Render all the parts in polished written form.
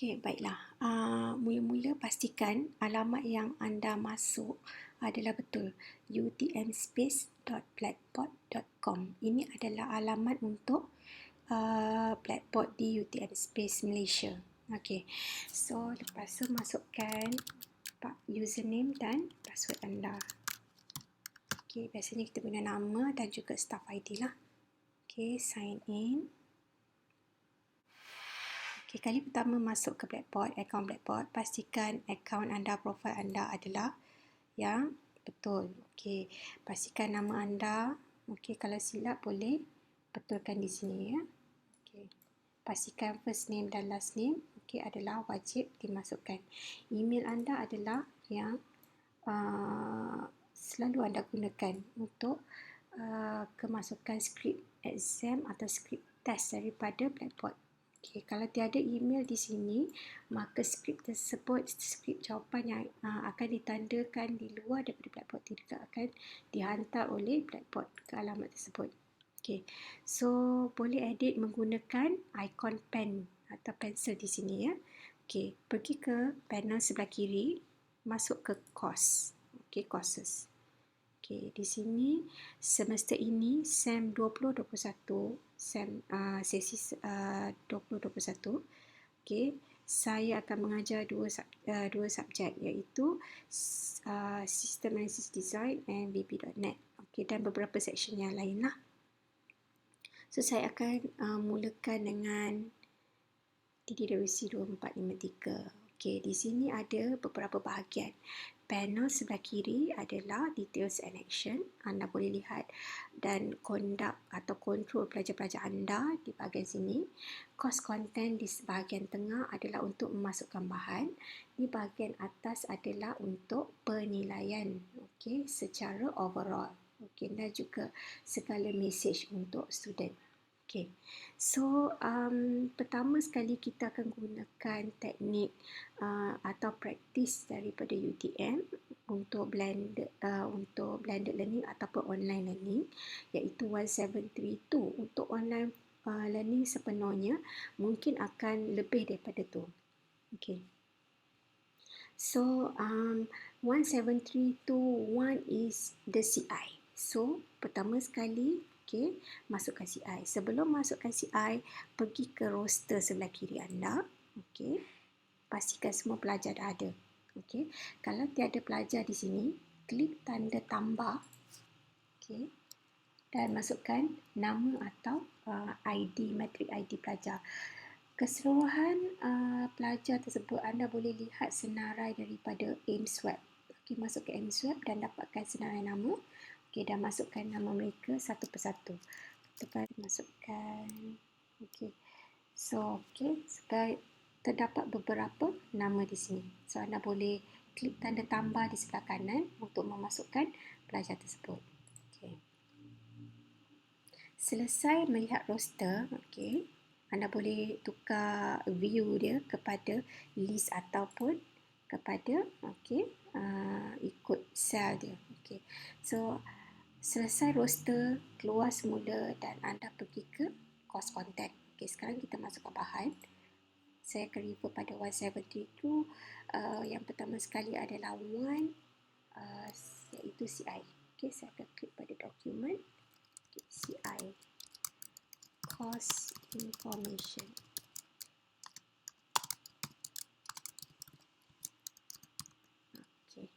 Okey, baiklah. Mula-mula pastikan alamat yang anda masuk adalah betul. utmspace.blackboard.com. Ini adalah alamat untuk Blackboard di UTM Space Malaysia. Okey. So, lepas tu masukkan username dan password anda. Okey, biasanya kita guna nama dan juga staff ID lah. Okey, sign in. Okay, kali pertama masuk ke Blackboard, akaun Blackboard, pastikan akaun anda, profil anda adalah yang betul. Okey, pastikan nama anda. Okey, kalau silap boleh betulkan di sini ya. Okey, pastikan first name dan last name adalah wajib dimasukkan. Email anda adalah yang selalu anda gunakan untuk kemasukan skrip exam atau skrip test daripada Blackboard. Okay, kalau tiada email di sini, maka skrip tersebut, skrip jawapan yang akan ditandakan di luar daripada Blackboard tidak akan dihantar oleh Blackboard ke alamat tersebut. Okay, so boleh edit menggunakan ikon pen atau pensel di sini ya. Okay, pergi ke panel sebelah kiri, masuk ke course. Okay, courses. Okay, di sini semester ini SEM 2021, sesi 2021. Okay, saya akan mengajar dua subjek iaitu System Analysis Design and VB.NET. Okay, dan beberapa section yang lain lah. So, saya akan mulakan dengan DDWC 2453. Okey, di sini ada beberapa bahagian. Panel sebelah kiri adalah details and action. Anda boleh lihat dan conduct atau control pelajar-pelajar anda di bahagian sini. Course content di bahagian tengah adalah untuk memasukkan bahan. Di bahagian atas adalah untuk penilaian. Okey, secara overall. Okey, dan juga segala message untuk student. Okay, so pertama sekali kita akan gunakan teknik atau praktis daripada UTM untuk blended learning ataupun online learning, iaitu 1732. Untuk online learning sepenuhnya mungkin akan lebih daripada tu. Okay, so 17321 is the CI. So pertama sekali masukkan CI. Sebelum masukkan CI, pergi ke roster sebelah kiri anda. Okey, pastikan semua pelajar dah ada. Okey, kalau tiada pelajar di sini, klik tanda tambah. Okey, dan masukkan nama atau ID, matrik ID pelajar. Keseluruhan pelajar tersebut anda boleh lihat senarai daripada AIMSweb. Okey, masuk ke AIMSweb dan dapatkan senarai nama. Okey, dan masukkan nama mereka satu persatu. Tekan masukkan. Okey. So, terdapat beberapa nama di sini. So, anda boleh klik tanda tambah di sebelah kanan untuk memasukkan pelajar tersebut. Okey. Selesai melihat roster, okey, anda boleh tukar view dia kepada list ataupun kepada ikut sel dia. Okey. So, selesai roster, keluar semula dan anda pergi ke course content. Okey, sekarang kita masuk ke bahan. Saya akan refer pada 1732. Yang pertama sekali adalah iaitu CI. Okey, saya akan klik pada dokumen. Okay, CI. Course information. Okey.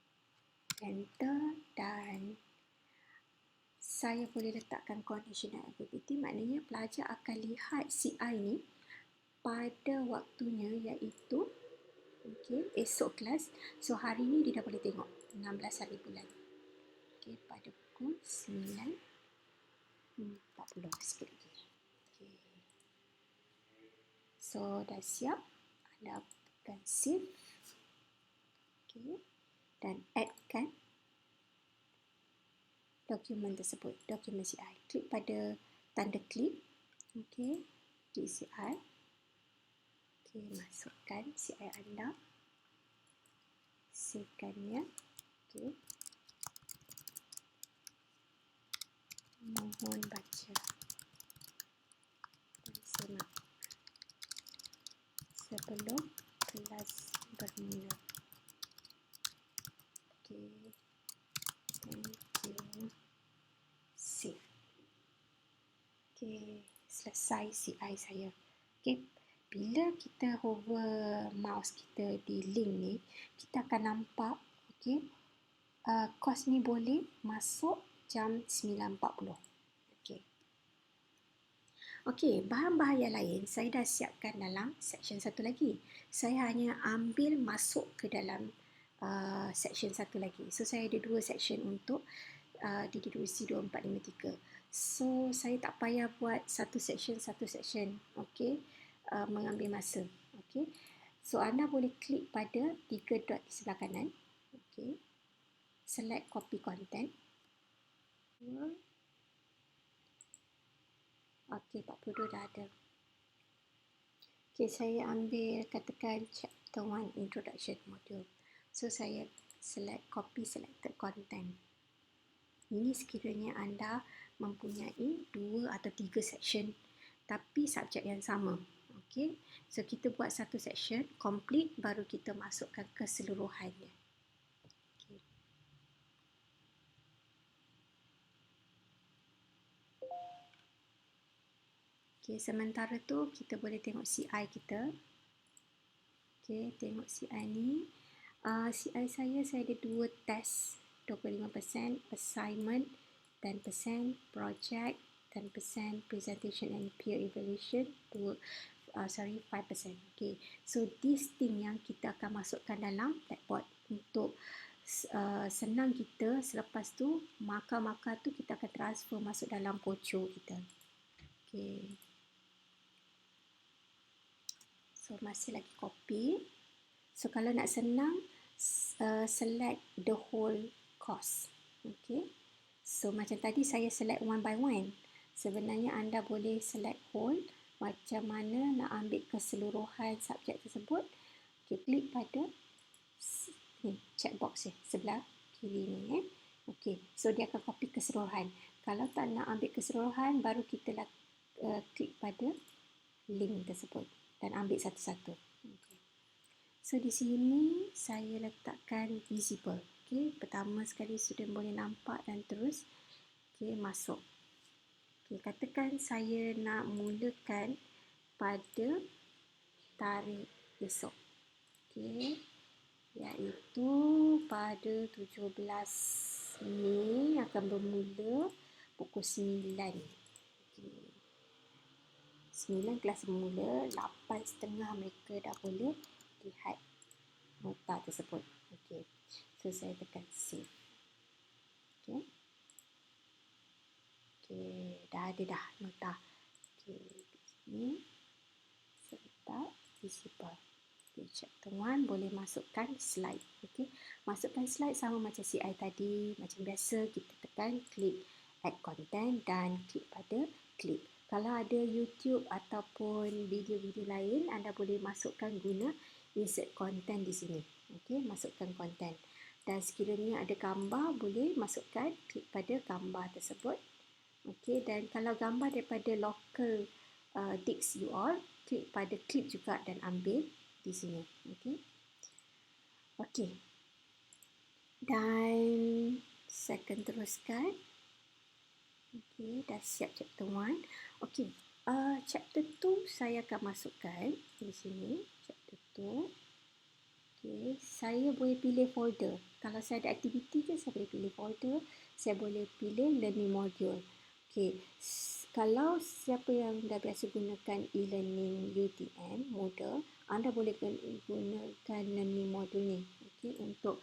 Enter dan saya boleh letakkan conditional activity, maknanya pelajar akan lihat CI ni pada waktunya iaitu esok kelas. So hari ni dia dah boleh tengok 16 hari bulan. Okey, pada pukul 9.40 sikit lagi. Okey. So dah siap, anda akan save. Okey, dan add-kan dokumen tersebut, dokumen CI. Klik pada tanda klik. Okey, klik CI. Okey, masukkan CI anda. Savekannya. Okey. Mohon baca dan simak sebelum kelas bermula. Okey, thank you. Save. Okey, selesai CI saya. Okey, bila kita hover mouse kita di link ni, kita akan nampak okey, kos ni boleh masuk jam 9.40. Okey. Okey, bahan bahaya lain saya dah siapkan dalam section satu lagi. Saya hanya ambil masuk ke dalam section satu lagi. So, saya ada dua section untuk DDWC 2453. So, saya tak payah buat satu section. Okey, mengambil masa. Okey. So, anda boleh klik pada 3 dot di sebelah kanan. Okey. Select copy content. Okey, 42 dah ada. Okey, saya ambil katakan chapter 1 introduction module. So, saya select copy selected content. Ini sekiranya anda mempunyai 2 atau 3 section tapi subjek yang sama. Okey. So, kita buat satu section complete baru kita masukkan keseluruhannya. Okey, sementara tu kita boleh tengok CI kita. Okey, tengok CI ni. CI saya ada 2 test, 25%, assignment 10%, project 10%, presentation and peer evaluation 5%. Okey, so this thing yang kita akan masukkan dalam blackboard untuk senang kita. Selepas tu markah-markah tu kita akan transfer masuk dalam Pocho kita. Okey. So, masih lagi copy. So, kalau nak senang, select the whole course. Okay. So, macam tadi saya select one by one. Sebenarnya anda boleh select whole. Macam mana nak ambil keseluruhan subjek tersebut. Okay, klik pada ni, checkbox sebelah kiri ni. Okay, so dia akan copy keseluruhan. Kalau tak nak ambil keseluruhan, baru kita klik pada link tersebut dan ambil satu-satu. Okay. So, di sini saya letakkan visible. Okay. Pertama sekali student boleh nampak dan terus masuk. Okay. Katakan saya nak mulakan pada tarikh esok. Okay. Iaitu pada 17 Mei akan bermula pukul 9. Okay. 9 kelas bermula, 8.30 mereka dah boleh lihat nota tersebut. Okey. So, saya tekan save. Okey. Okey, dah ada dah nota. Okey, ni serta visible. Okay, chapter 1 boleh masukkan slide. Okey. Masukkan slide sama macam CI tadi. Macam biasa, kita tekan klik add content dan klik pada clip. Kalau ada YouTube ataupun video-video lain, anda boleh masukkan guna insert content di sini. Okey, masukkan content. Dan sekiranya ada gambar, boleh masukkan klik pada gambar tersebut. Okey, dan kalau gambar daripada local Dix you all, klik pada clip juga dan ambil di sini. Okey. Okey. Dan saya akan teruskan. Okey, dah siap chapter 1. Okey, chapter 2 saya akan masukkan di sini. Chapter 2. Okey, saya boleh pilih folder. Kalau saya ada aktiviti je, saya boleh pilih folder. Saya boleh pilih learning module. Okey, kalau siapa yang dah biasa gunakan e-learning UTM, Moodle, anda boleh gunakan learning module ni. Okey, untuk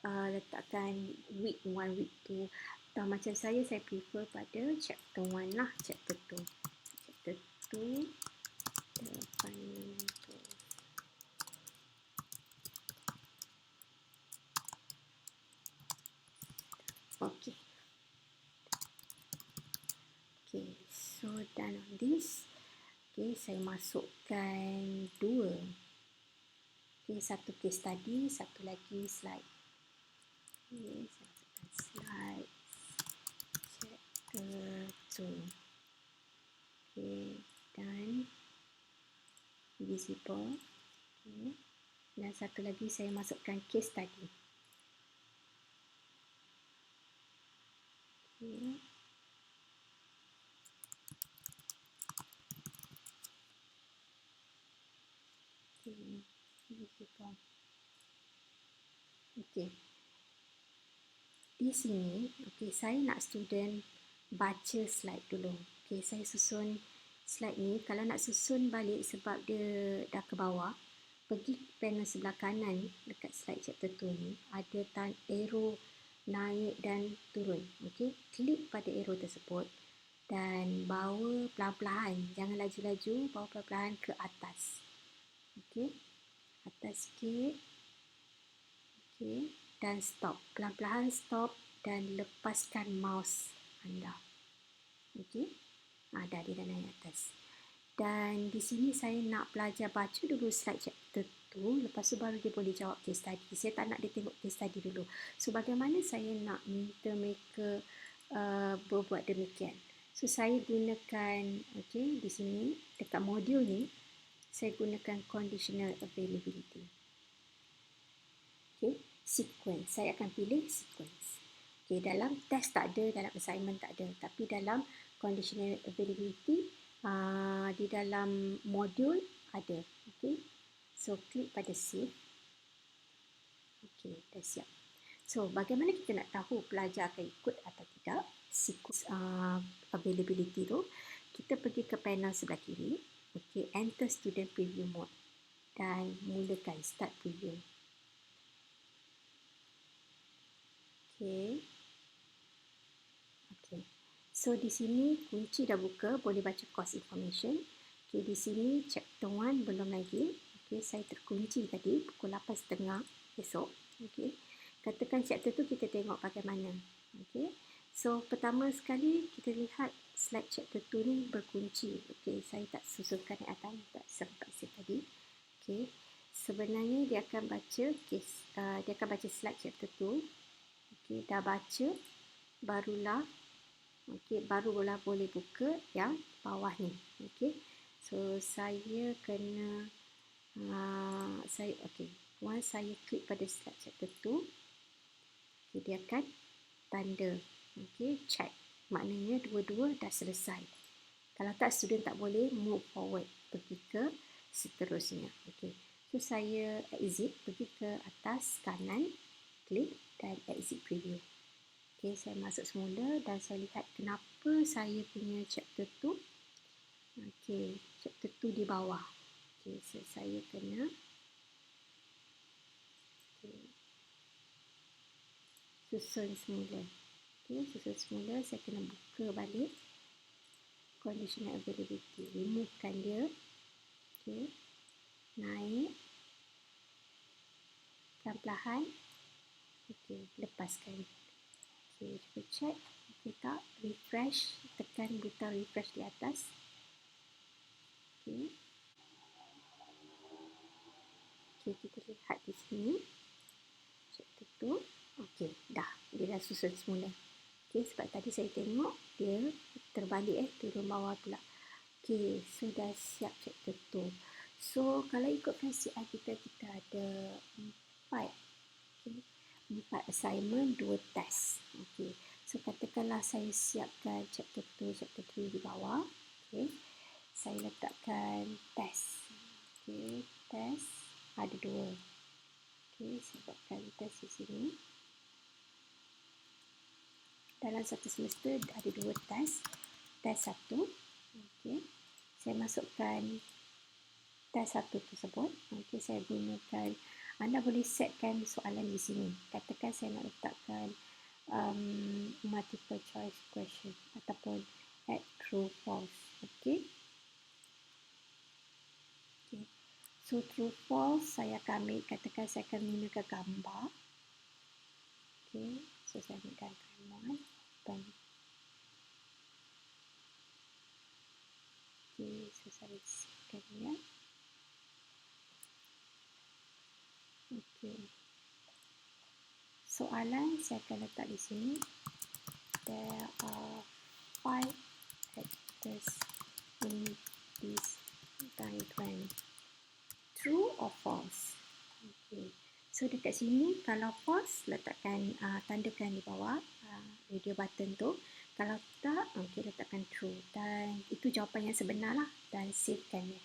letakkan week 1, week 2. Macam saya prefer pada chapter 1 lah, chapter 2. Chapter 2, the fundamentals. Okay. Okay, so done on this. Okay, saya masukkan 2. Okay, satu case study, satu lagi slide. Okay, saya masukkan slide. Chapter 2. Okay, done. Visible. Okay. dan satu lagi saya masukkan case study. Okay. Okay. Di sini, okay, saya nak student baca slide dulu. Okay, saya susun slide ni. Kalau nak susun balik sebab dia dah ke bawah, pergi panel sebelah kanan dekat slide chapter 2 ni, ada arrow naik dan turun. Okay, klik pada arrow tersebut dan bawa perlahan-lahan, jangan laju-laju, bawa perlahan-lahan ke atas. Okay, atas sikit. Okay, dan stop. Perlahan-lahan stop dan lepaskan mouse anda. Okay, dah dia dah naik atas. Dan di sini saya nak pelajar baca dulu slide chapter 2, lepas tu baru dia boleh jawab case study. Saya tak nak dia tengok case study dulu. So, bagaimana saya nak minta mereka berbuat demikian? So, saya gunakan, okay, di sini, dekat modul ni, saya gunakan conditional availability. Okay, sequence. Saya akan pilih sequence. Okay, dalam test tak ada, dalam assignment tak ada. Tapi dalam conditional availability, di dalam modul ada. Okay, so klik pada save. Okay, dah siap. So, bagaimana kita nak tahu pelajar akan ikut atau tidak sequence availability tu? Kita pergi ke panel sebelah kiri. Okay, enter student preview mode dan mulakan start preview. Okay. Okay. So, di sini kunci dah buka, boleh baca course information. Okay, di sini chapter 1 belum lagi. Okay, saya terkunci tadi pukul 8.30 esok. Okay. Katakan chapter tu kita tengok bagaimana. Okay. So, pertama sekali kita lihat slide chapter 2 ni berkunci. Okay, saya tak susunkan di atas, tak sempat saya tadi. Okay. Sebenarnya dia akan baca dia akan baca slide chapter 2. Okay, dah baca, barulah boleh buka yang bawah ni. Okay. So, saya kena once saya klik pada slide chapter 2, okay, dia akan tanda, okay, check. Maknanya dua-dua dah selesai. Kalau tak, student tak boleh move forward, pergi ke seterusnya. Okay. So, saya exit, pergi ke atas kanan, klik dan exit preview. Okay, saya masuk semula dan saya lihat kenapa saya punya chapter 2. Okay, chapter 2 di bawah. Okay, so saya kena susun semula. Okay, susun semula, saya kena buka balik conditional availability. Removekan dia. Okay, naik. Perlahan-lahan. Okay, lepaskan. Okay, cuba check. Okay, tak. Refresh. Tekan butang refresh di atas. Okay. Okay, kita lihat di sini. Chapter 2. Okay, dah. Dia dah susun semula. Okay, sebab tadi saya tengok dia terbalik turun bawah pula. Okay, so dah siap chapter 2. So, kalau ikut FANCI kita ada 4. Okay. 4 assignment, 2 test. Okay. So, katakanlah saya siapkan chapter 2, chapter 3 di bawah. Okay. Saya letakkan test. Okay. Test ada 2. Okay. Saya buatkan test di sini. Dalam satu semester ada 2 test. Test 1. Okay. Saya masukkan test 1 tersebut. Okay. Saya gunakan, anda boleh setkan soalan di sini. Katakan saya nak letakkan multiple choice question ataupun add true false. Okay. Okay. So true false saya akan ambil, katakan saya akan gunakan gambar. Okay. So saya ambil gambar. Okay. So saya setkan dia. Okay. Soalan saya akan letak di sini. There are 5 actors in this diagram. True or false? So dekat sini kalau false letakkan tandakan di bawah radio button tu. Kalau tak, okay, letakkan true. Dan itu jawapan yang sebenar lah. Dan savekan dia.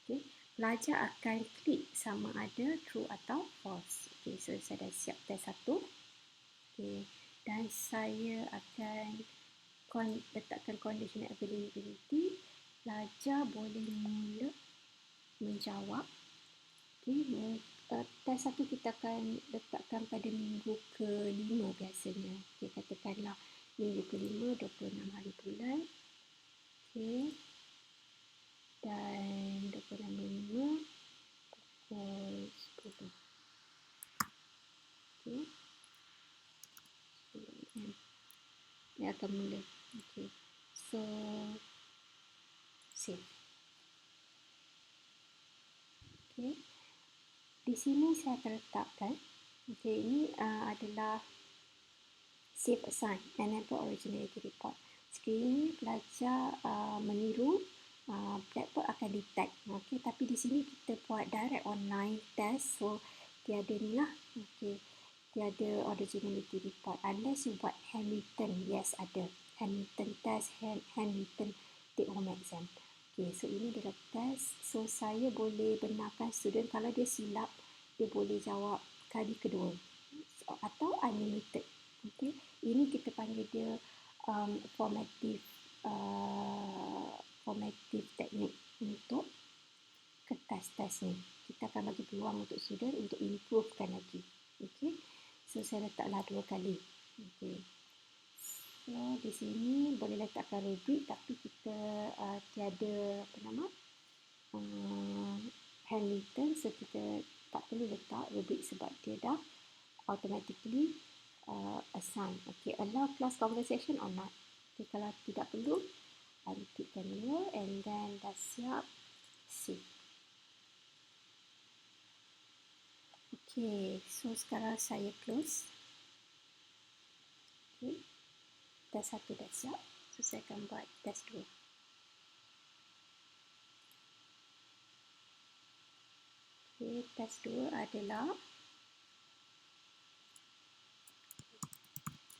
Okay. Pelajar akan klik sama ada true atau false. Okay, so saya dah siap test 1. Okay. Dan saya akan letakkan conditional availability. Pelajar boleh mula menjawab. Okay. Test 1 kita akan letakkan pada minggu ke-5 biasanya. Okay, katakanlah minggu ke-5, 26 hari bulan. Okay. Dan 26/5 pukul 10. Okay. 10 AM. Dia akan mula. Okay. So, save. Okay. Di sini saya akan letakkan. Okay, ini adalah save assign enable originality report. Sekiranya pelajar meniru, Blackboard akan detect. Okay, tapi di sini kita buat direct online test, so tiada ni lah. Okay, tiada originality report unless you buat handwritten. Yes, ada handwritten test, handwritten take home exam. Okay, so ini adalah test. So saya boleh benarkan student kalau dia silap, dia boleh jawab kali kedua atau unlimited. Okay, ini kita panggil dia formative teknik untuk test ni. Kita akan bagi peluang untuk student untuk improvekan lagi. Okay, so saya letaklah 2 kali. Okay, so di sini boleh letakkan rubrik, tapi kita tiada handwritten, so kita tak perlu letak rubrik sebab dia dah automatically assign. Okay, allow class conversation or not. Okay, kalau tidak perlu, tikkan dulu and then dah siap, save. Okay, so sekarang saya close. Okay, test 1 dah siap. So saya akan buat test 2. Okay, test 2 adalah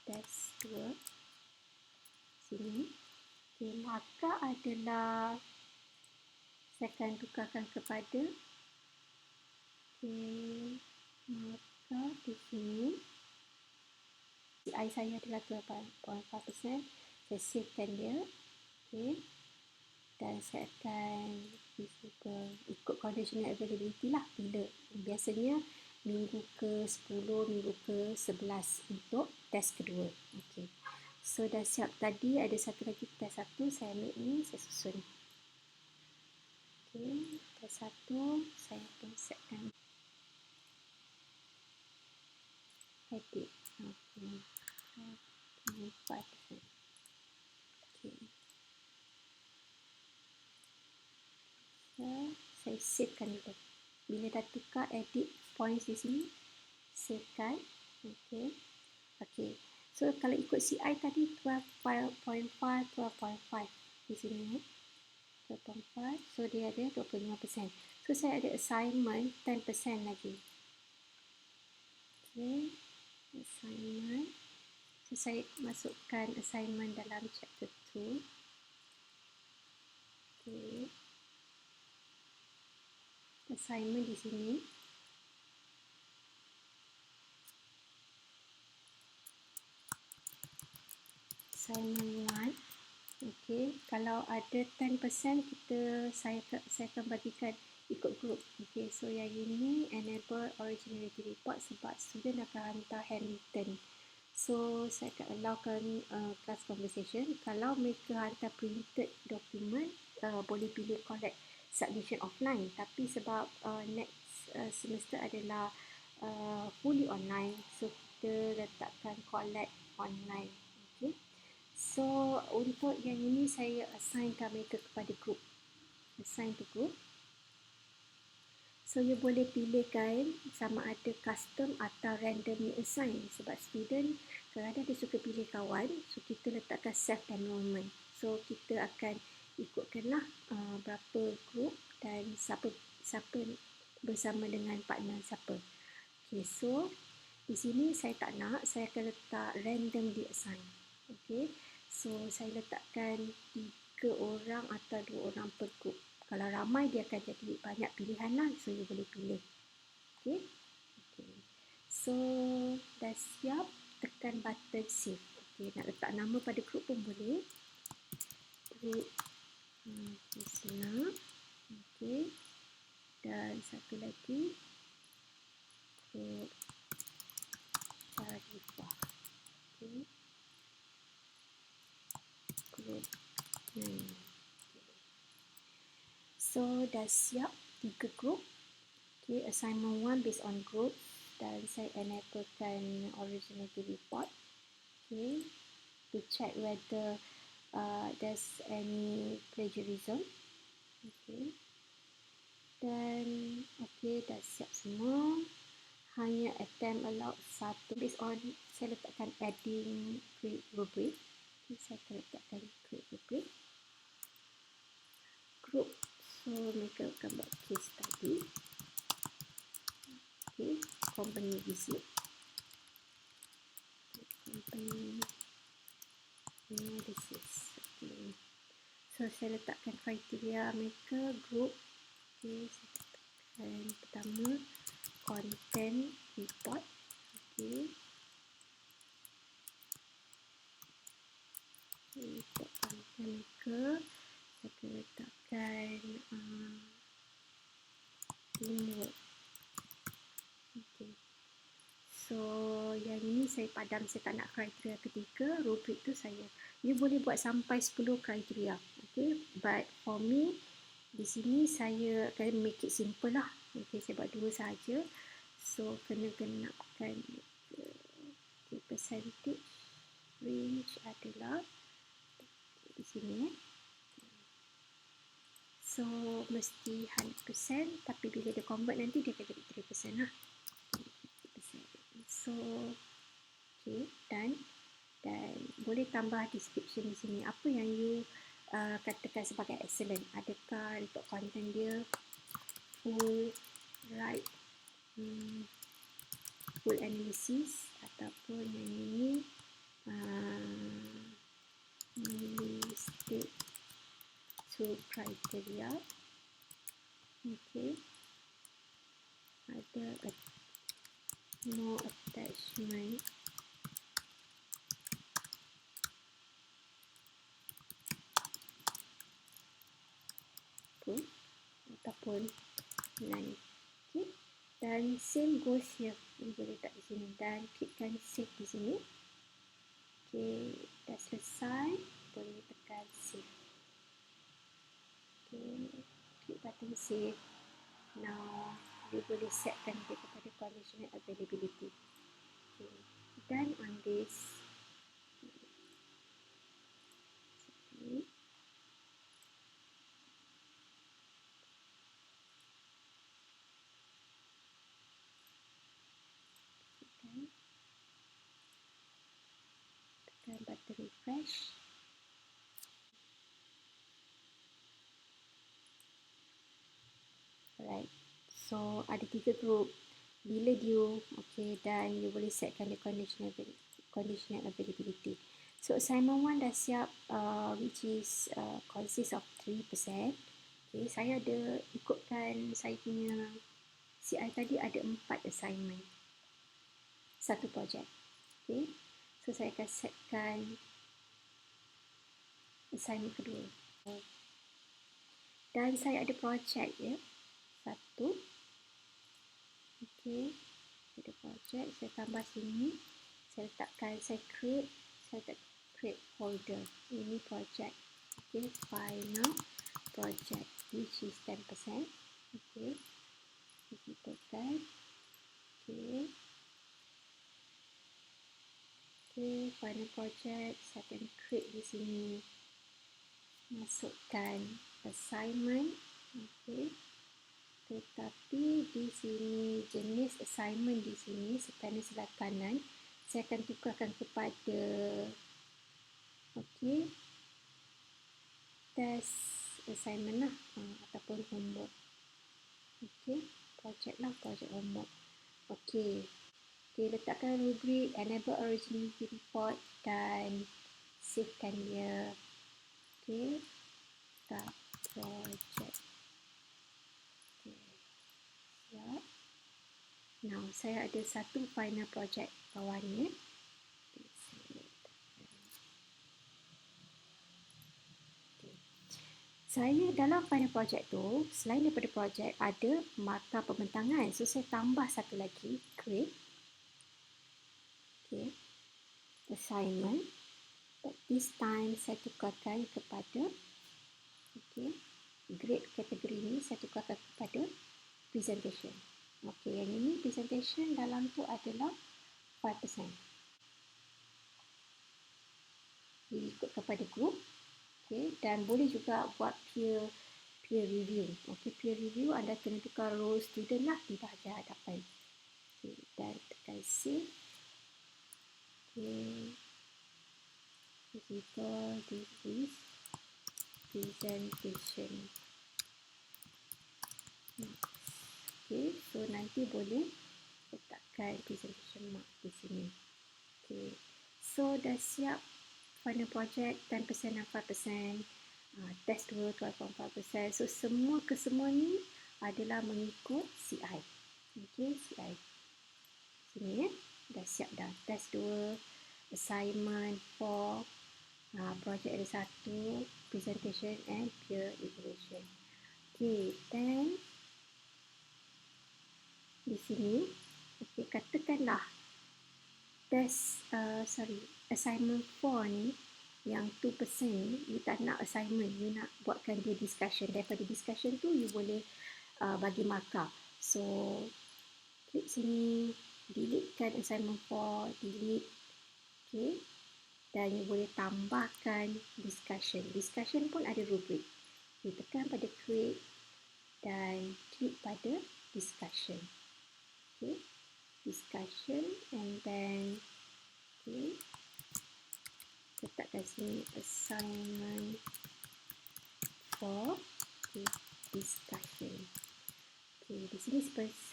test 2 sini. Okay, maka adalah saya akan tukarkan kepada maka di sini CI saya adalah 12.4%. Saya savekan dia. Okay. Dan saya akan ikut conditional availability lah. Bila biasanya minggu ke-10, minggu ke-11 untuk test kedua. Okay. So dah siap. Tadi ada satu lagi test 1. Saya ambil ni, saya susun. Okay. Test 1 saya pun setkan edit. Okay. 5%. Okay. So, saya savekan dulu. Bila dah tukar edit points di sini, savekan. Okay. Okay. So, kalau ikut CI tadi 12.5, 12.5 di sini. 12.5. So, dia ada 25%. So, saya ada assignment 10% lagi. Okay. Assignment. So, saya masukkan assignment dalam chapter 2. Okay. Assignment di sini. Assignment 1. Okay. Kalau ada 10% saya akan bagikan ikut group. Okay. So yang ini enable originality report sebab student akan hantar handwritten. So saya akan allowkan class conversation. Kalau mereka hantar printed document, boleh pilih collect submission offline. Tapi sebab next semester adalah fully online, so kita letakkan collect online. Okay. So untuk yang ini saya assignkan mereka kepada group. Assign to group. So, you boleh pilihkan sama ada custom atau randomly assign. Sebab student kadang-kadang dia suka pilih kawan. So, kita letakkan self-enrollment. So, kita akan ikutkanlah berapa group dan siapa bersama dengan partner siapa. Okay, so di sini saya tak nak, saya akan letak randomly assign. Okay, so saya letakkan 3 orang atau 2 orang per group. Kalau ramai dia akan jadi banyak pilihan lah, so you boleh pilih. Okay, okay. So dah siap, tekan button save. Okay, nak letak nama pada group pun boleh. Group Husna. Okay, dan satu lagi group Sharifah. Okay, group 9. So dah siap 3 group. Okay, assignment 1 based on group dan saya enablekan originality report. Okay, to check whether there's any plagiarism. Okay, dan okay, dah siap semua. Hanya attempt allowed 1 based on saya letakkan adding create rubric. Okay, saya akan letakkan create rubric group. So mereka akan buat case study. Okay, company visit. Okay, company analysis. Okay, so saya letakkan kriteria mereka group. Okay, saya letakkan pertama content report. Okay, report content mereka saya akan letakkan teamwork. Okay, so yang ini saya padam, saya tak nak kriteria ketiga. Rubrik tu saya, you boleh buat sampai 10 kriteria. Okay, but for me di sini saya akan make it simple lah. Okay, saya buat 2 saja. So kena genapkan okay, percentage range adalah di sini. So mesti 100%, tapi bila dia convert nanti dia akan jadi 3% lah. 3%. So okay, dan boleh tambah description di sini. Apa yang you katakan sebagai excellent. Adakah report content dia full right, full analysis, ataupun yang ini listed to criteria. Okay, ada no attachment. Ataupun none. Okay, dan same goes here. Ini boleh letak di sini dan klikkan save di sini. Okay, dah selesai, boleh tekan save. Okay, klik button save. Now dia boleh setkan dia kepada conditional availability. Okay, done on this. Okay. Tekan button refresh. Alright, so ada 3 group. Bila due, okay, dan you boleh setkan the conditional availability. So assignment 1 dah siap, which is consists of 3%. Okay, saya ada ikutkan saya punya CI tadi ada 4 assignment, 1 projek. Okay, so saya akan setkan assignment kedua. Dan saya ada projek ya, 1. Okay, ada projek, saya tambah sini, saya letakkan, saya letak create folder, ini projek. Okay, final project which is 10%. Okay, kita tekan. Okay, okay, final project, saya akan create di sini, masukkan assignment. Okay, tetapi di sini jenis assignment di sini panel sebelah kanan saya akan tukarkan kepada okay, test assignment lah, ataupun homework. Okay, project lah, project homework. Okey. Okey, letakkan rubrik, enable originality report dan savekan dia. Okey. Start project. Okey. Siap. Now, saya ada satu final project bawah ni. Saya dalam final project tu, selain daripada project, ada markah pembentangan. So, saya tambah satu lagi, grade. Okay. Assignment. But this time, saya tukarkan kepada, okay, grade kategori ni, saya tukarkan kepada presentation. Okay, yang ini presentation dalam tu adalah 5%. Ikut kepada group. Okay, dan boleh juga buat peer review. Okay, peer review anda kena tukar role student lah di bahagian hadapan. Okay, dan tekan save. Okay, this is presentation. Okay, so nanti boleh letakkan presentation mark di sini. Okay, so dah siap final project 10% dan 5%. Test 2, 12.5%. So, semua kesemua ni adalah mengikut CI. Okay, CI. Sini ya. Dah siap dah. Test 2, assignment 4, project ada 1, presentation and peer evaluation. Okay, then di sini, okay, katakanlah test, assignment 4 ni, yang 2% ni, you tak nak assignment, you nak buatkan dia discussion. Daripada discussion tu, you boleh bagi markah. So, klik sini, deletekan assignment 4, delete, okay. Dan you boleh tambahkan discussion. Discussion pun ada rubrik. You tekan pada create dan klik pada discussion. Okay, discussion and then, okay, letakkan sini assignment for discussion. Okay, di sini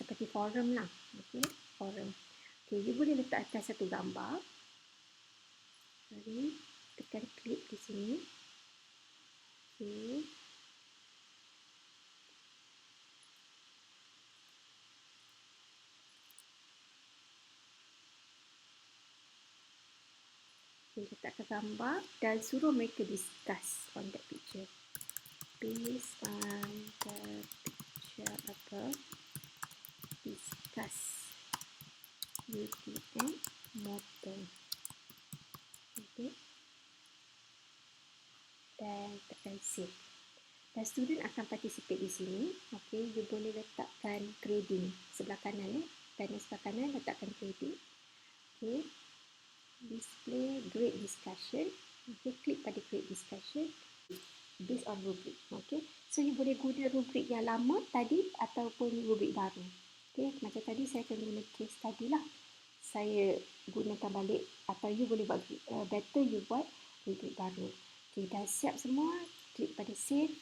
seperti forum lah. Okay, forum. Okay, you boleh letakkan satu gambar. Sorry, tekan klik di sini. Okay. Okay, letakkan gambar dan suruh mereka discuss on that picture. Based on the picture above, discuss UTM model. Okay. Dan tekan save. Dan student akan participate di sini. Okay, you boleh letakkan grading sebelah kanan. Panel sebelah kanan, letakkan grading. Okay. Display grade discussion. Okay, klik pada grade discussion based on rubric. Okay, so you boleh guna rubric yang lama tadi ataupun rubric baru. Okay, macam tadi saya akan guna case tadi lah. Saya gunakan balik atau you boleh buat better you buat rubric baru. Okay, dah siap semua. Klik pada save.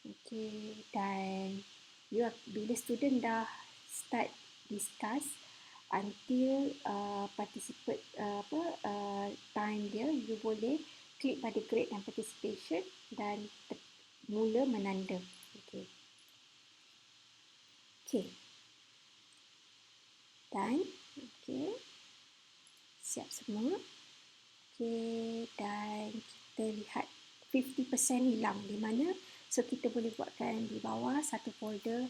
Okay, dan you bila student dah start discuss until participate time dia, you boleh klik pada grade dan participation dan mula menanda. Okay. Okay. Dan okay. Siap semua. Okay, dan kita lihat 50% hilang di mana. So kita boleh buatkan di bawah satu folder.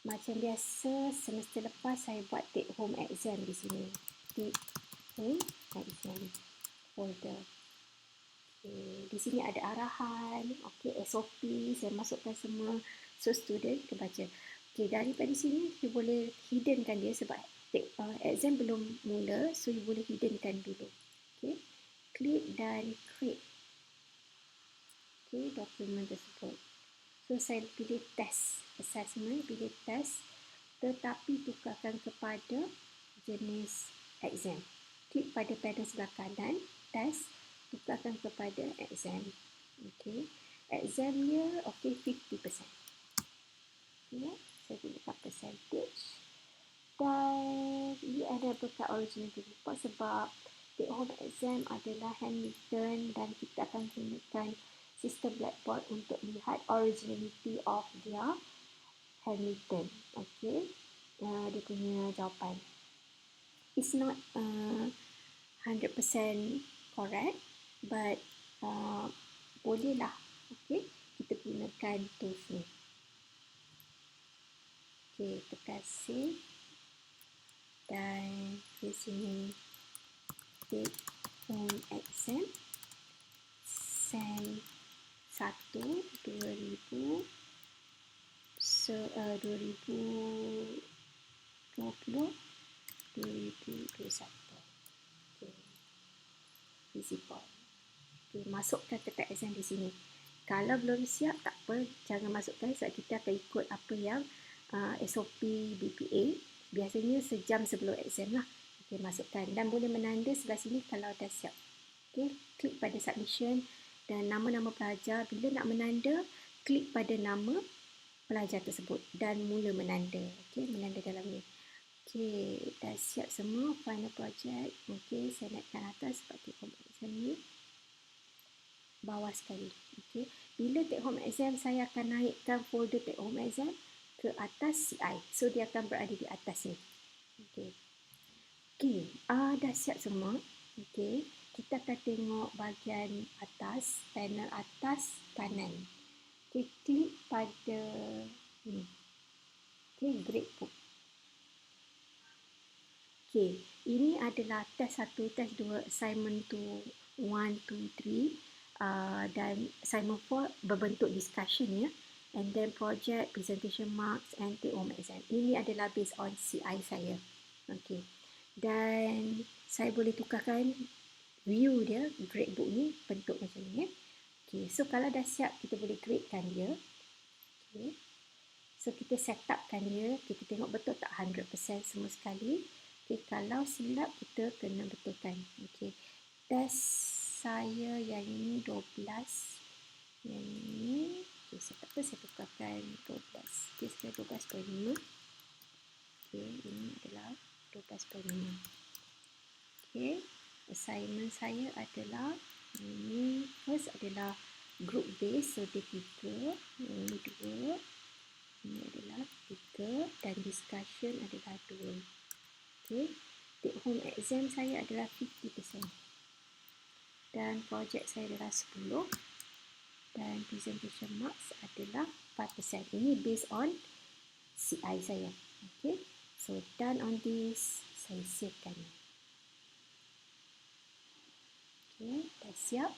Macam biasa, semester lepas saya buat take home exam di sini. Take home exam folder. Okay. Di sini ada arahan, okay, SOP, saya masukkan semua. So, student kebaca. Okay, daripada sini, you boleh hiddenkan dia sebab exam belum mula. So, you boleh hiddenkan dulu. Okay, klik dan create. Okay, dokumen tersebut. So, saya pilih test. Assessment, pilih test. Tetapi tukarkan kepada jenis exam. Klik pada panel sebelah kanan, test. Tukarkan kepada exam. Okay. Examnya, okay, 50%. Okay, saya gunakan percentage. Dan ada buka originality report sebab take home exam adalah handwritten dan kita akan gunakan sistem Blackboard untuk lihat originality of their handwritten. Okay, dia punya jawapan. It's not 100% correct, but bolehlah. Okay, kita gunakan tools ni. Okay, tekan save. Dan di sini take home exam SEM 1 2020 2021. Okay. Visible. Okay, masukkan peta exam di sini. Kalau belum siap, tak apa, jangan masukkan sebab kita akan ikut apa yang SOP BPA. Biasanya sejam sebelum exam lah. Okay, masukkan dan boleh menanda sebelah sini kalau dah siap. Okay, klik pada submission dan nama-nama pelajar. Bila nak menanda, klik pada nama pelajar tersebut dan mula menanda. Okay, menanda dalam ni. Okay, dah siap semua final project. Okay, saya naikkan atas sebab take home exam ni bawah sekali. Okay, bila take home exam, saya akan naikkan folder take home exam ke atas CI. So, dia akan berada di atas ni. Okay. Okay, dah siap semua. Okay, kita akan tengok bahagian atas, panel atas kanan. Okay, klik pada ni. Okay, gradebook. Okay, ini adalah test 1, test 2, assignment 2, 1, 2, 3 dan assignment 4 berbentuk discussion ya. And then project, presentation marks and take home exam. Ini adalah based on CI saya. Okay. Dan saya boleh tukarkan view dia, gradebook ni bentuk macam ni ya. Okay. So kalau dah siap, kita boleh gradekan dia. Okay. So kita set upkan dia, kita tengok betul tak 100% semua sekali. Okay. Kalau silap, kita kena betulkan. Okay. Test saya yang ini 12. Yang ini okay, saya tak apa, saya tukarkan 12. Okay, saya 12.5. Okay, ini adalah 12.5. Okay, assignment saya adalah ini first adalah group base, so dia 3, ini 2, ini adalah 3 dan discussion adalah 2. Okay, take home exam saya adalah 50% dan project saya adalah 10. Dan presentation marks adalah 4%. Ini based on CI saya. Okay. So, done on this. Saya savekan. Okay. Dah siap.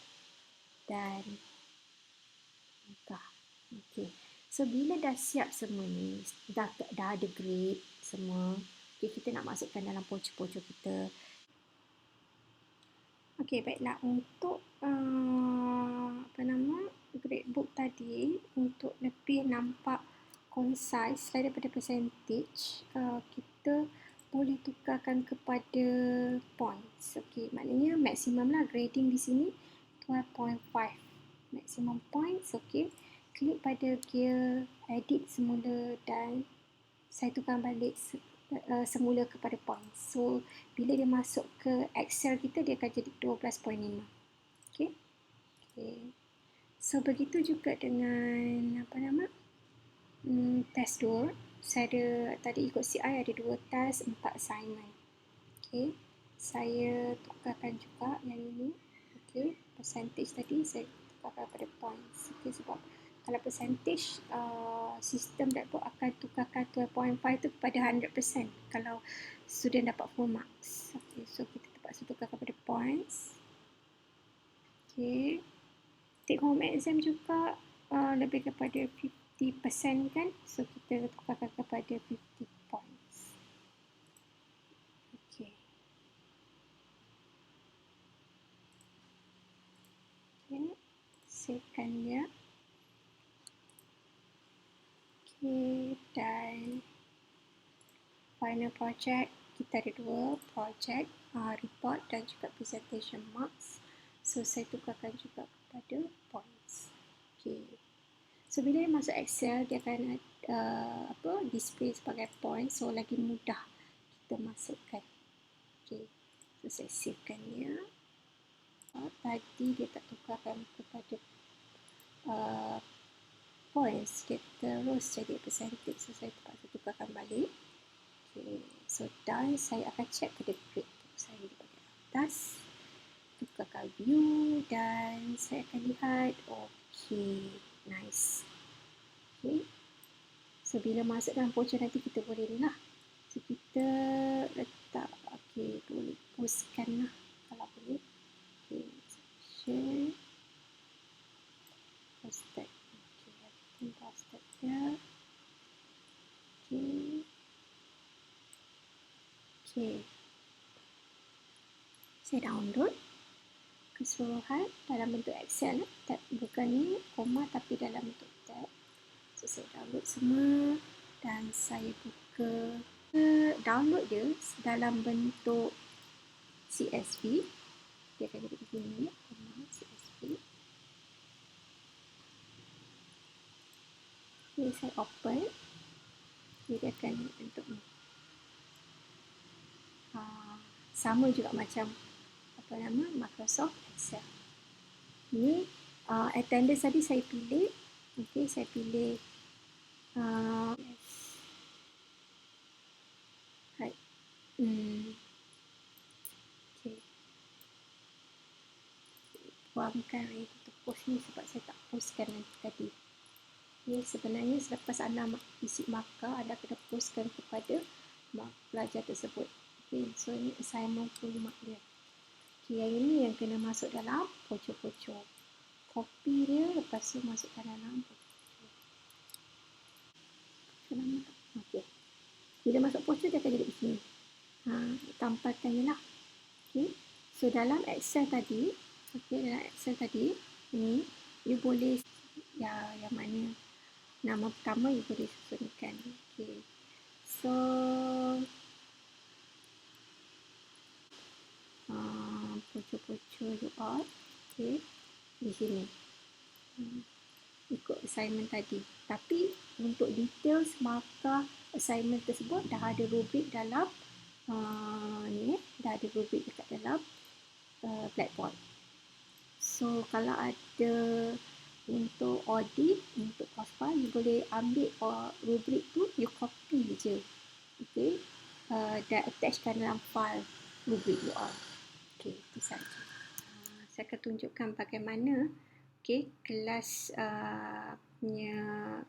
Dan buka. Okay. So, bila dah siap semua ni, dah ada grade semua. Okay, kita nak masukkan dalam poco-poco kita. Okay, baiklah. Untuk gradebook tadi, untuk lebih nampak concise selain daripada percentage, kita boleh tukarkan kepada points. Okay, maknanya maksimum lah grading di sini 12.5 maximum points. Okay, klik pada gear edit semula dan saya tukar balik semula kepada points. So, bila dia masuk ke Excel kita, dia akan jadi 12.5. Okay. Okay. So, begitu juga dengan test 2. Saya ada, tadi ikut CI ada 2 test, 4 assignment. Okay. Saya tukarkan juga yang ini. Okay. Percentage tadi saya tukarkan pada points. Okay. Sebab kalau percentage, sistem Blackboard akan tukarkan 12.5 tu kepada 100% kalau student dapat full marks. Okay. So, kita terpaksa tukarkan pada points. Okay. Take home exam juga lebih kepada 50% kan. So, kita tukarkan kepada 50 points. Okay. Okay. Savekan dia. Okay. Dan final project, kita ada 2 project, report dan juga presentation marks. So, saya tukarkan juga kepada points. Okay. So, bila dia masuk Excel, dia akan display sebagai points. So, lagi mudah kita masukkan. Okey. So, saya savekan dia. Tadi dia tak tukarkan kepada points. Dia terus jadi percentage. So, saya terpaksa tukarkan balik. Okey. So, dan saya akan check pada grade tu. Saya di bahagian atas. Tukarkan view dan saya akan lihat. Okey. Nice. Okey. So, bila masuk dalam voucher nanti kita boleh ni lah. So, kita letak, okey, boleh postkan lah kalau boleh. Okey, share. Posted. Okey, I think posted dia. Okey. Okey. Saya download keseluruhan dalam bentuk Excel. Tab, bukan ni, koma tapi dalam bentuk tab. So, saya download semua dan saya buka download dia dalam bentuk CSV. Dia akan jadi begini, CSV. Okay, saya open. Dia akan bentuk ni. Sama juga macam apa nama Microsoft Excel. Ni attendance tadi saya pilih. Okay, saya pilih yes. Right. Okay. Buangkan untuk post ni sebab saya tak postkan tadi. Okay, sebenarnya selepas anda isi markah, anda kena postkan kepada pelajar tersebut. Okay, so ini assignment full mark dia. Okay, yang ini yang kena masuk dalam pocok-pocok. Copy dia, lepas tu masukkan dalam pocok-pocok. Okay. Bila masuk pocok, dia akan jadi begini. Tampalkan je lah. Okay. So, dalam Excel tadi, ni, you boleh, yang mana nama pertama you boleh susunkan. Okay. So, pocok-pocok you all. Okay. Di sini. Ikut assignment tadi. Tapi, untuk details markah assignment tersebut, dah ada rubrik dalam dah ada rubrik dekat dalam Blackboard. So, kalau ada untuk audit, untuk COSPA, you boleh ambil rubrik tu, you copy je. Okay. Dan attachkan dalam file rubrik you all. Okay, itu saja. Saya akan tunjukkan bagaimana kelas punya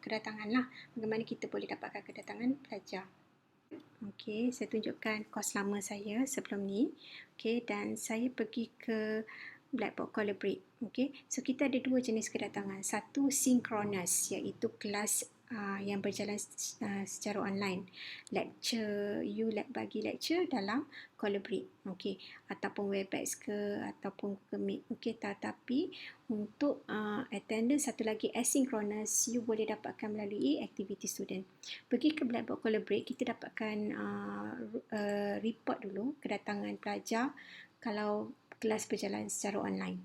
kedatangan lah. Bagaimana kita boleh dapatkan kedatangan pelajar. Okey, saya tunjukkan kos lama saya sebelum ni. Okey, dan saya pergi ke Blackboard Collaborate. Okey, so kita ada dua jenis kedatangan. Satu synchronous, iaitu kelas yang berjalan secara online. Lecture, you bagi lecture dalam Collaborate. Okey, ataupun Webex ke, ataupun Google Meet. Okey, tetapi untuk attendance satu lagi asynchronous, you boleh dapatkan melalui activity student. Pergi ke Blackboard Collaborate, kita dapatkan report dulu kedatangan pelajar kalau kelas berjalan secara online.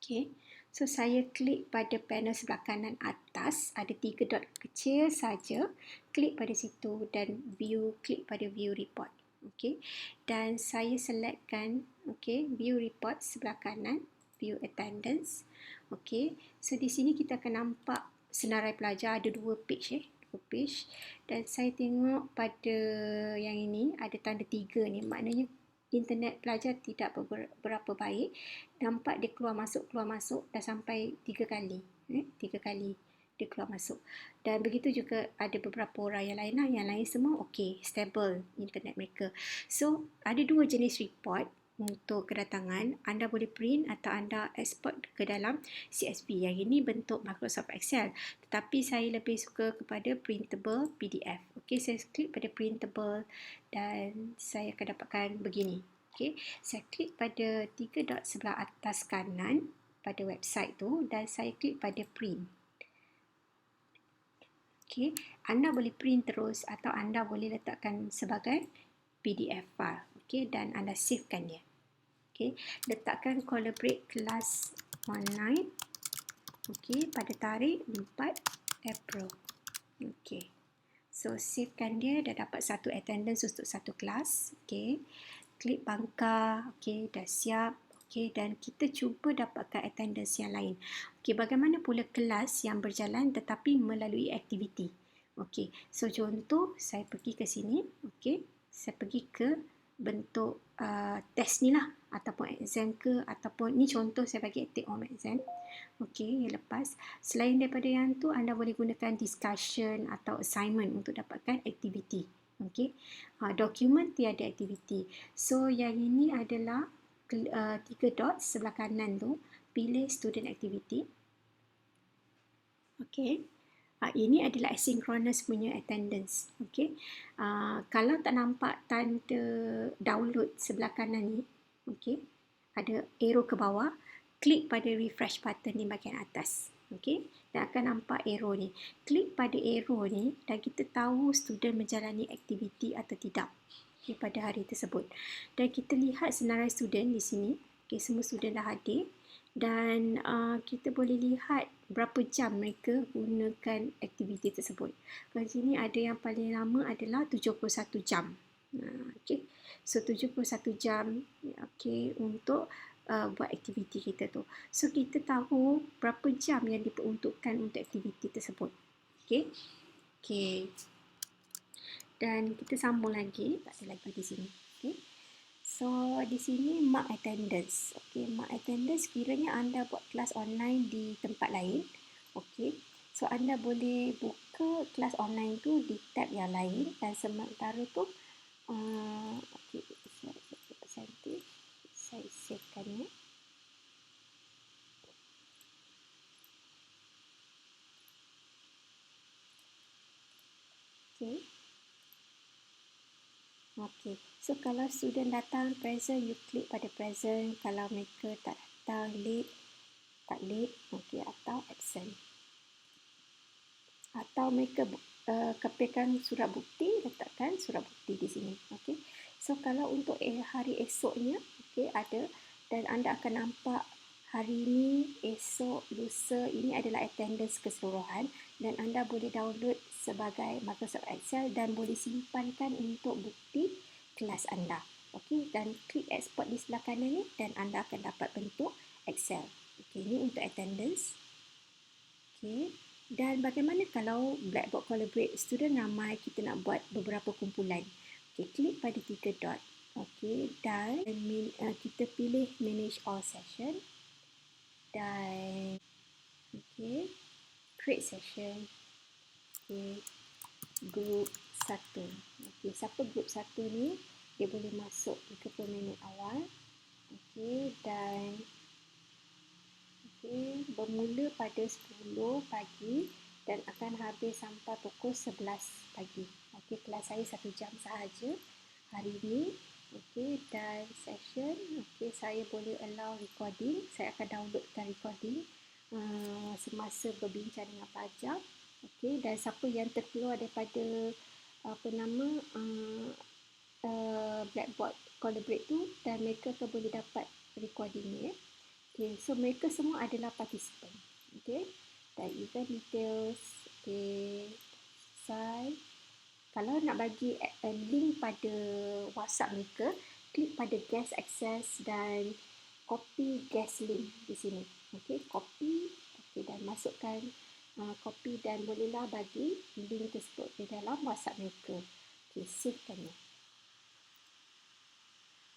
Okay, so saya klik pada panel sebelah kanan atas, ada 3 dot kecil saja. Klik pada situ dan klik pada view report. Okay, dan saya selectkan view report sebelah kanan, view attendance. Okay, so di sini kita akan nampak senarai pelajar, ada 2 page dan saya tengok pada yang ini ada tanda 3 ni, maknanya internet pelajar tidak berapa baik. Nampak dia keluar masuk dah sampai 3 kali. 3 kali dia keluar masuk. Dan begitu juga ada beberapa orang yang lain lah. Yang lain semua okey, stable internet mereka. So, ada 2 jenis report untuk kedatangan. Anda boleh print atau anda export ke dalam CSV. Yang ini bentuk Microsoft Excel. Tetapi saya lebih suka kepada printable PDF. Okey, saya klik pada printable dan saya akan dapatkan begini. Okey, saya klik pada 3 dot sebelah atas kanan pada website tu dan saya klik pada print. Okey, anda boleh print terus atau anda boleh letakkan sebagai PDF file. Okey, dan anda savekan dia. Okey, letakkan Collaborate kelas online. Okey, pada tarikh 4 April. Okey. So, savekan dia, dah dapat satu attendance untuk satu kelas. Okey. klik bangka. Okey, dah siap. Okey, dan kita cuba dapatkan attendance yang lain. Okey, bagaimana pula kelas yang berjalan tetapi melalui aktiviti? Okey, so contoh saya pergi ke sini. Okey, saya pergi ke bentuk test ni lah, ataupun exam ke, ataupun ni contoh saya bagi take home exam. Okey, yang lepas. Selain daripada yang tu, anda boleh gunakan discussion atau assignment untuk dapatkan aktiviti. Okey, dokumen tiada aktiviti. So yang ini adalah 3 dots sebelah kanan tu, pilih student activity. Okey, ini adalah asynchronous punya attendance. Okey, kalau tak nampak tanda download sebelah kanan ni, okey, ada arrow ke bawah, klik pada refresh button di bahagian atas. Okey, dan akan nampak arrow ni. Klik pada arrow ni dan kita tahu student menjalani aktiviti atau tidak, okay, pada hari tersebut. Dan kita lihat senarai student di sini. Okay, semua student dah hadir. Dan kita boleh lihat berapa jam mereka gunakan aktiviti tersebut. Kat sini ada yang paling lama adalah 71 jam. Okay. So 71 jam, okay, untuk buat aktiviti kita tu. So kita tahu berapa jam yang diperuntukkan untuk aktiviti tersebut. Okay. Okay. Dan kita sambung lagi, tak ada lagi di sini. Okay. So di sini mark attendance. Okay, mark attendance kiranya anda buat kelas online di tempat lain. Okay, so anda boleh buka kelas online tu di tab yang lain, dan sementara tu okay, percentage saya savekan ya. Okay. Okay, so kalau student datang present, you klik pada present. Kalau mereka tak datang, late, tak late, okay, atau absent. Atau mereka kepilkan surat bukti, letakkan surat bukti di sini. Okay, so kalau untuk hari esoknya, okay, ada, dan anda akan nampak hari ini, esok, lusa, ini adalah attendance keseluruhan, dan anda boleh download sebagai Microsoft Excel dan boleh simpankan untuk bukti kelas anda. Okay, dan klik export di sebelah kanan ni dan anda akan dapat bentuk Excel. Okay, ini untuk attendance. Okay, dan bagaimana kalau Blackboard Collaborate student ramai, kita nak buat beberapa kumpulan. Okay, klik pada 3 dot. Okay, dan kita pilih manage all session. Dan okay, create session. Okay, group 1. Okay, siapa group 1 ni, dia boleh masuk 30 minit awal. Okay, dan okay, bermula pada 10 pagi dan akan habis sampai pukul 11 pagi. Okay, kelas saya 1 jam sahaja hari ini. Okay, dan session, okay, saya boleh allow recording. Saya akan downloadkan recording semasa berbincang dengan pelajar. Okay, dan siapa yang terkeluar daripada Blackboard Collaborate tu, dan mereka akan boleh dapat recording ni. Okay, so mereka semua adalah participant. Okay, dan event details. Okay, saya kalau nak bagi link pada WhatsApp mereka, klik pada guest access dan copy guest link di sini. Okay, copy, okay, dan masukkan copy, dan bolehlah bagi link tersebut di dalam WhatsApp mereka. Okay, savekan ya.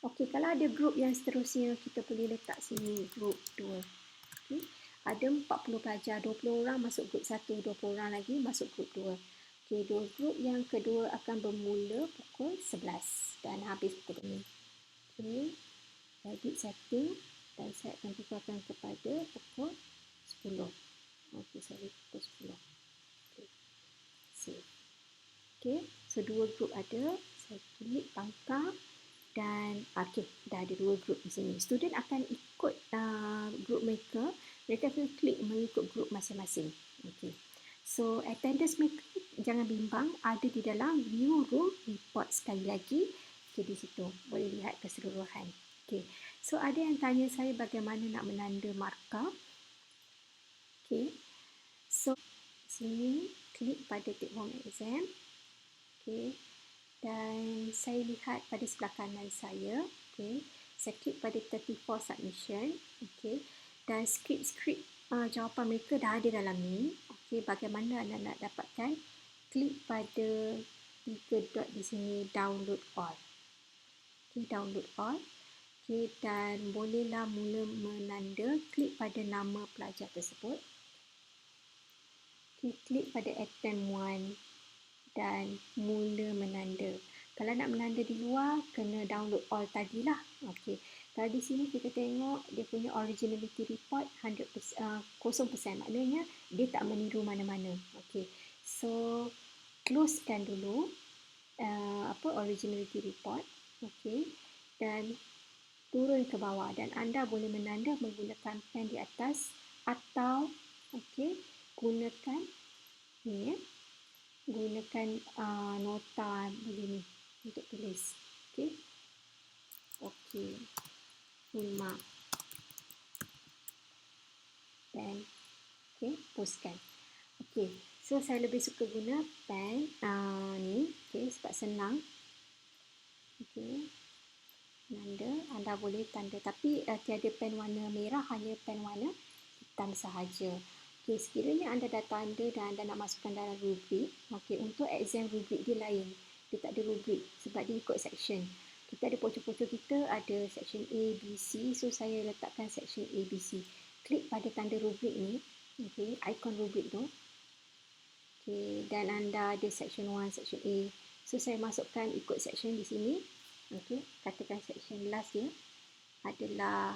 Okey, kalau ada grup yang seterusnya, kita boleh letak sini grup 2. Okay. Ada 40 pelajar, 20 orang masuk grup 1, 20 orang lagi masuk grup 2. Okey, dua grup yang kedua akan bermula pukul 11 dan habis pukul 2. Okey, edit setting dan saya akan tukarkan kepada pukul 10. Okey, sorry, pukul 10. Okey, save. Okey, so dua grup ada. Saya klik pangkal. Dan okay, dah ada 2 grup di sini. Student akan ikut grup mereka. Mereka akan klik mengikut grup masing-masing. Okay. So attendance mereka jangan bimbang, ada di dalam view room report sekali lagi. Okay, di situ boleh lihat keseluruhan. Okay. So ada yang tanya saya bagaimana nak menanda markah. Okay. So sini klik pada take home exam. Okay. Dan saya lihat pada sebelah kanan saya, okay, saya klik pada 34 submission, okay, dan skrip-skrip jawapan mereka dah ada dalam ni. Okay, bagaimana anda nak dapatkan? Klik pada 3 dot di sini, download all. Okay, download all. Okay, dan bolehlah mula menanda, klik pada nama pelajar tersebut. Okay, klik pada attempt 1 dan mula menanda. Kalau nak menanda di luar, kena download all tadilah. Okey. Kalau di sini kita tengok dia punya originality report 100%, 0%. Maknanya dia tak meniru mana-mana. Okey. So closekan dulu originality report. Okey. Dan turun ke bawah dan anda boleh menanda menggunakan pen di atas atau okey, gunakan ni ya. Gunakan nota begini untuk tulis. Okey. Okey. Full mark. Pen. Okey, postkan. Okey. So saya lebih suka guna pen ni, okey, sebab senang. Okey. Nanda, anda boleh tanda tapi tiada pen warna merah, hanya pen warna hitam sahaja. Okey, sekiranya anda dah tanda dan anda nak masukkan dalam rubrik, okey, untuk exam rubrik dia lain. Dia tak ada rubrik sebab dia ikut section. Kita ada pocong-pocong kita, ada section A, B, C. So, saya letakkan section A, B, C. Klik pada tanda rubrik ni, okey, ikon rubrik tu. Okey, dan anda ada section 1, section A. So, saya masukkan ikut section di sini. Okey, katakan section last dia adalah,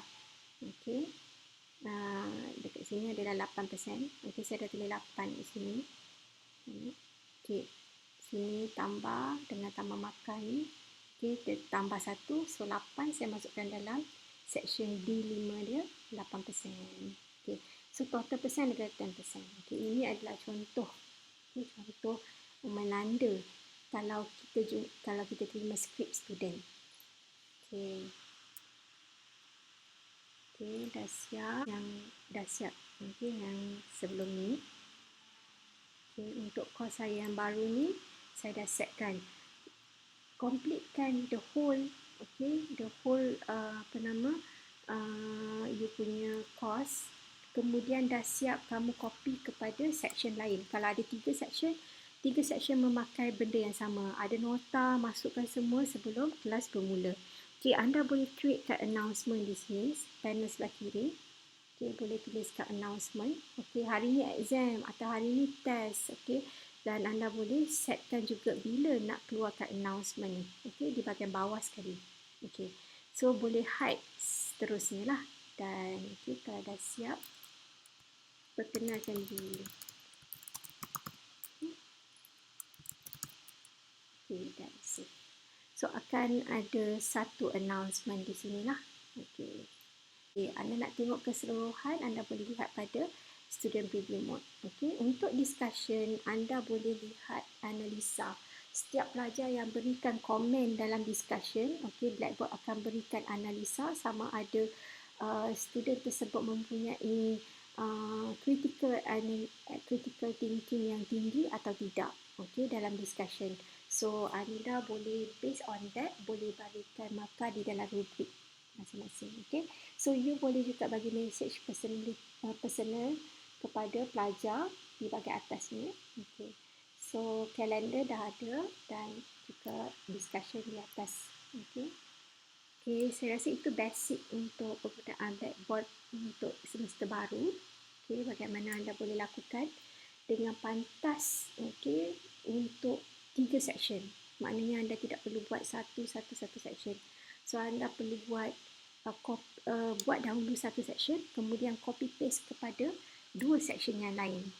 okey, dekat sini adalah 8%. Okey, saya dah tulis 8 di sini. Okey, sini tambah dengan tambah markah ni. Okey, dia tambah 1, so 8 saya masukkan dalam section D5 dia 8%. Okey, so total persen adalah 10%. Okey, ini adalah contoh. Okey, contoh menanda kalau kita terima skrip student. Okey. Okey, dah siap. Yang dah siap. Okey, yang sebelum ni. Okey, untuk kos saya yang baru ni, saya dah setkan. Completekan the whole, okey, the whole you punya course. Kemudian dah siap kamu copy kepada section lain. Kalau ada 3 section memakai benda yang sama. Ada nota, masukkan semua sebelum kelas bermula. Okey, anda boleh create kat announcement di sini, panel sebelah kiri. Okey, boleh tulis kat announcement. Okey, hari ni exam atau hari ni test. Okey, dan anda boleh setkan juga bila nak keluarkan announcement ni. Okey, di bahagian bawah sekali. Okey, so boleh hide seterusnya lah. Dan okey, kalau dah siap, perkenalkan diri. Okey, dah save. So akan ada satu announcement di sini lah. Okey. Okay, anda nak tengok keseluruhan, anda boleh lihat pada student preview mode. Okay, untuk discussion, anda boleh lihat analisa. Setiap pelajar yang berikan komen dalam discussion, okay, Blackboard akan berikan analisa sama ada student tersebut mempunyai critical thinking yang tinggi atau tidak, okay, dalam discussion. So, anda boleh based on that, boleh berikan markah di dalam rubrik masing-masing. Okay, so you boleh juga bagi message personal kepada pelajar di bahagian atas ni. Okay, so kalender dah ada dan juga discussion di atas. Okay. Okay, saya rasa itu basic untuk penggunaan Blackboard untuk semester baru. Okay, bagaimana anda boleh lakukan dengan pantas, okay, untuk 3 section. Maknanya anda tidak perlu buat satu section. So, anda perlu buat buat dahulu satu section, kemudian copy paste kepada 2 section yang lain.